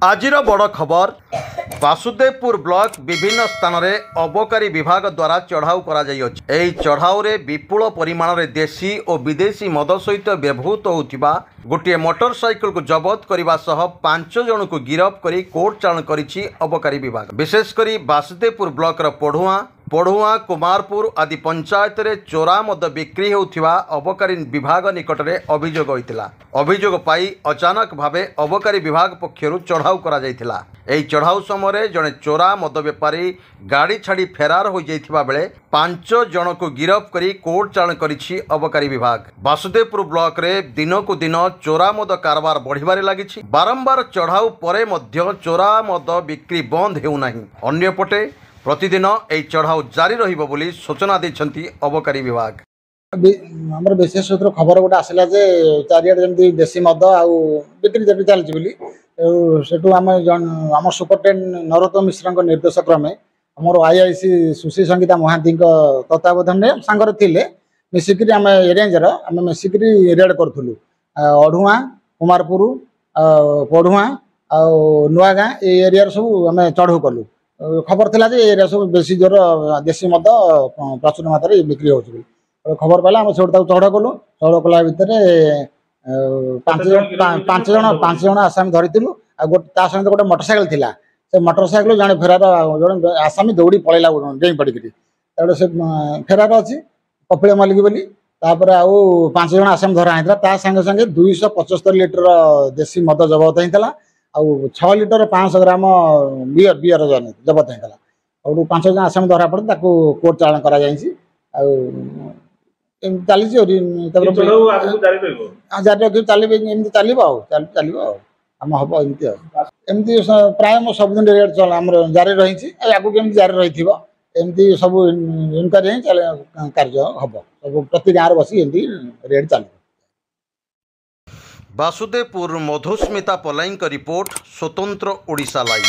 आजिर बड़ खबर वासुदेवपुर ब्लॉक विभिन्न स्थान में अबकारी विभाग द्वारा चढ़ाऊ कर चढ़ाऊ विपुल परिमाण में देशी और विदेशी मद सहित व्यवहृत होता गोटे मोटरसाइकिल को जबत करने सह 5 जन को गिरफ्त कर कोर्ट चालाण करिछि अबकारी विभाग। विशेषकर वासुदेवपुर ब्लॉक पढ़ुआ कुमारपुर आदि पंचायत रे चोरा मद बिक्री होउथिबा अबकारी विभाग निकट में अभियोग होइतिला। अभियोग पाई अचानक भावे अबकारी विभाग पक्षरु चढ़ाऊ करा जायतिला। एही चढ़ाऊ समय जड़े चोरा मद बेपारी गाड़ी छाड़ी फेरार हो जाइथिबा बेले 5 जन को गिरफ्त करी कोर्ट चालाण करिछि अबकारी विभाग। वासुदेवपुर ब्लॉक रे दिनकु दिन चोरा मद कारबार बढ़िबारे लागिछि। बारंबार चढ़ाऊ परे मध्य चोरा मद बिक्री बंद हेउनाही। अन्यपटे प्रतिदिन ए चढ़ाऊ जारी रहिबो बोली सूचना दैछन्ति अबकारी विभाग। हमर विशेष सूत्र खबर गोटे आसला जे चारियाडे जमती देशी मद आउ बिक्री जेबी चलछि बोली सेटू आम सुपरटेंडेंट नरोत्तम मिश्र निर्देश क्रमे हमर आईआईसी सुश्री संगीता महांती तत्वावधान में सांगर थिले मिसिकरी आम रेंजर आम मिसिकरी रेड करूँ अढ़ुआ कुमारपुर पढ़ुआ आ नुआगाँ ये एरिया सब आम चढ़ऊ कलु। खबर थिला जे एरिया सब बेसी जोर देशी मद प्रचुर मात्रा बिक्री हो खबर पाला आम से चढ़ कलु। चढ़ कला भितर 5 जन आसामी धरी आ संगे गोटे मोटरसाइकेल थिला। से मोटरसाइकेल जड़े फेरार जड़े आसामी दौड़ी पलैला डेई पड़ी से फेरार अच्छी कपिल मल्लिक बोली तापर आउ 5 जन आसामी धरा होता संगे संगे 275 लिटर देशी मद जबत होता आउ 6 लिटर 500 ग्राम बियर जबत होता और 5 जन आसामी धरा पड़े कोर्ट चालाण करा चली चलो आम हम एमती प्राय मो सबुदिन रेट चल आम जारी रही आगू केमती जारी रही एमती सब इनक्वारी कार्य हम सब प्रति गाँव बस एमती रेट चल। वासुदेवपुर मधुस्मिता पलाईं रिपोर्ट स्वतंत्र ओडिशा लाइव।